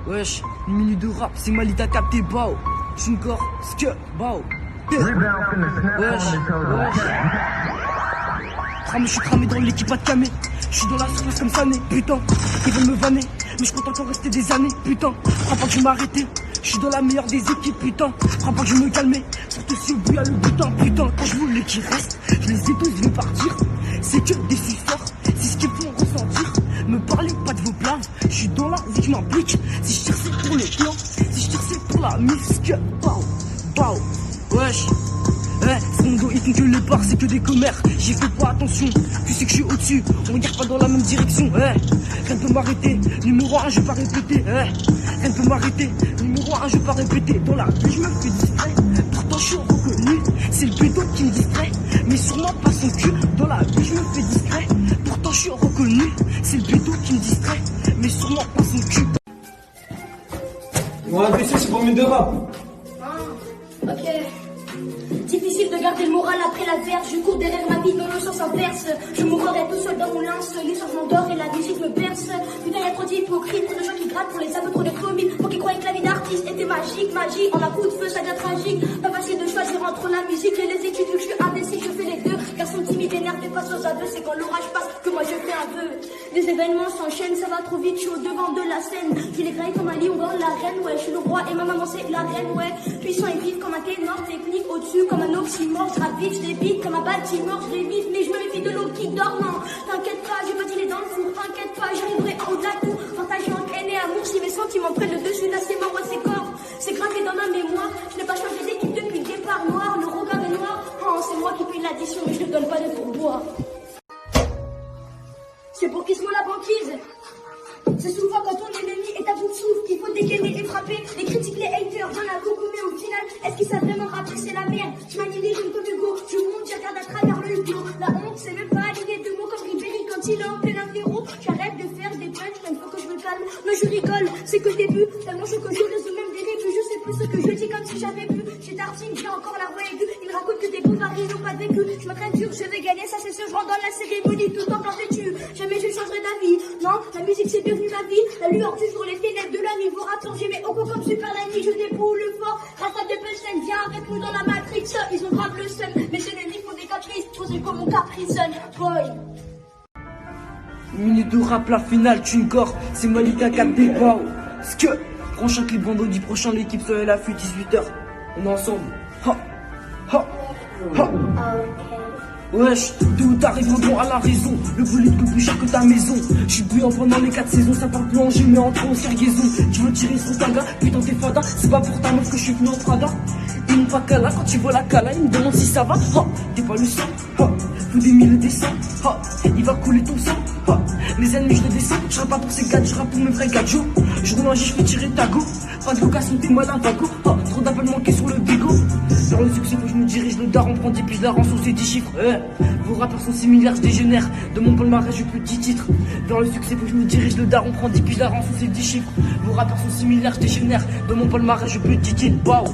Wesh, une minute de rap, c'est Malita capté, bao. Chunkor, ske, bao. Wesh. Je suis cramé dans l'équipe à de camé. Je suis dans la surface comme ça, né, putain. Ils veulent me vanner, mais je compte encore rester des années, putain. Crois pas que je vais m'arrêter. Je suis dans la meilleure des équipes, putain. Crois pas que je vais me calmer. Surtout si au bout y'a le butin, putain. Quand je voulais qu'ils restent, je les ai tous vus partir. C'est que des suceurs, c'est ce qu'ils font ressentir. Me parlez pas de vos plans, je suis dans la vie, je m'implique. Si je tire c'est pour le plan, si je tire c'est pour la musque. Bao, bao, wesh. C'est mon dos, ils font que les bars, c'est que des commères. J'y fais pas attention, tu sais que je suis au-dessus. On regarde pas dans la même direction. Rien ne peut m'arrêter, numéro 1 je vais pas répéter. Rien ne peut m'arrêter, numéro 1 je vais pas répéter. Dans la rue je me fais distrait, pourtant je suis reconnu. C'est le béton qui me distrait, mais sûrement pas son cul. Dans la rue je me fais discret, pourtant je suis reconnu. C'est le béton qui me distrait, mais sûrement pas son cul. On va baisser, c'est pour une de rap. Ok. Difficile de garder le moral après la verse. Je cours derrière ma vie dans le sens inverse. Je mourrai tout seul dans mon lince. Les soirs je m'endors et la musique me berce. Putain y'a trop d'hypocrites, trop de gens qui grattent pour les aveux, trop de commis. Pour qui croyaient que la vie d'artiste était magique. Magie en un coup de feu ça devient tragique. Pas facile de choisir entre la musique et les études. Vu que je suis indécis, je fais les deux. Garçon timide, énervé face aux aveux. C'est quand l'orage passe que moi je fais un vœu. Les événements s'enchaînent, ça va trop vite. Je suis au devant de la scène. Je les graille comme un lion dans l'arène. Ouais, je suis le roi et ma maman c'est la reine. Ouais, puissant et vif comme un ténor, technique au-dessus comme un oxymore. Je rapide, je débite comme un bâtiment, je l'évite, mais je me méfie de l'eau qui dort. Non, t'inquiète pas, je veux dîner dans le four. T'inquiète pas, j'arriverai en haut de la tour. Partager entre haine et amour, si mes sentiments prennent le dessus, là c'est mort, ouais c'est corps. C'est gravé dans ma mémoire. Je n'ai pas changé d'équipe depuis le départ. Noir, le regard est noir. Oh, c'est moi qui paye l'addition, mais je ne donne pas de pourboire. C'est pour qui se met la banquise. C'est souvent quand ton ennemi est à bout de souffle qu'il faut dégainer et frapper. Les critiques, les haters, y'en a beaucoup, mais au final, est-ce qu'ils savent vraiment rapper? C'est la merde. Je m'anime, je me comme Hugo. Je monte, je regarde à travers le hublot. La honte, c'est même pas aligner de mots comme Ribéry quand il est en plein apéro. J'arrête de faire des punchs, même faut que je me calme. Mais je rigole, c'est que le début. Tellement chaud que je résume même des répliques. Je sais plus ce que je dis comme si j'avais pu. Chez Tartine, j'ai encore la voix aiguë. Il raconte que des boulevards, n'ont pas vécu. Je m'entraîne dur, je vais gagner, ça c'est sûr. Je rentre dans la cérémonie tout en blanc vêtu. Jamais je changerai d'avis. Non, la musique c'est devenu ma vie. La lueur du jour, les ténèbres de la nuit. Vous rapprocher mes ongles comme super la nuit. Je déboule le fort. Rattrape de punchline, viens avec nous dans la Matrix. Ils ont grave le seum, mais ces ennemis font des caprices. Posez comme mon caprice, boy. Une minute de rap, la finale, Chunkor, c'est Malika capté, bao. Ske, prochain clip vendredi prochain, l'équipe sur la l'affût, 18h. On est ensemble. Ha, ha, ha. Wesh, de où t'arrives droit à la raison. Le bolide coûte plus cher que ta maison. Je suis bouillant pendant les 4 saisons. Ça parle plus en jeu mais entre en cargaison. Tu veux tirer sur ta gars, putain t'es fada. C'est pas pour ta meuf que je suis venu en Prada. Ils m'ont pas cala, quand tu vois la cala, ils me demandent si ça va. Ha, t'es pas le sang. Ha, faut des mille des sangs. Ha, il va couler ton sang. Ha, les ennemis je les descends. Je rappe pas pour ces gars, je rappe pour mes vrais gars. Je roule un J, je fais tirer ta go. Pas de location, t'es malin, vago. Ha, trop d'appels manqués sur le bigot. Vers le succès, faut que je me dirige. Le daron prend 10 puis je la rends sous ces 10 chiffres. Vos rappeurs sont similaires, je dégénère. De mon palmarès, j'ai plus de 10 titres. Vers le succès, faut que je me dirige. Le daron prend 10 puis je la rends sous ces 10 chiffres. Vos rappeurs sont similaires, je dégénère. De mon palmarès, j'ai plus de 10 titres. Wow.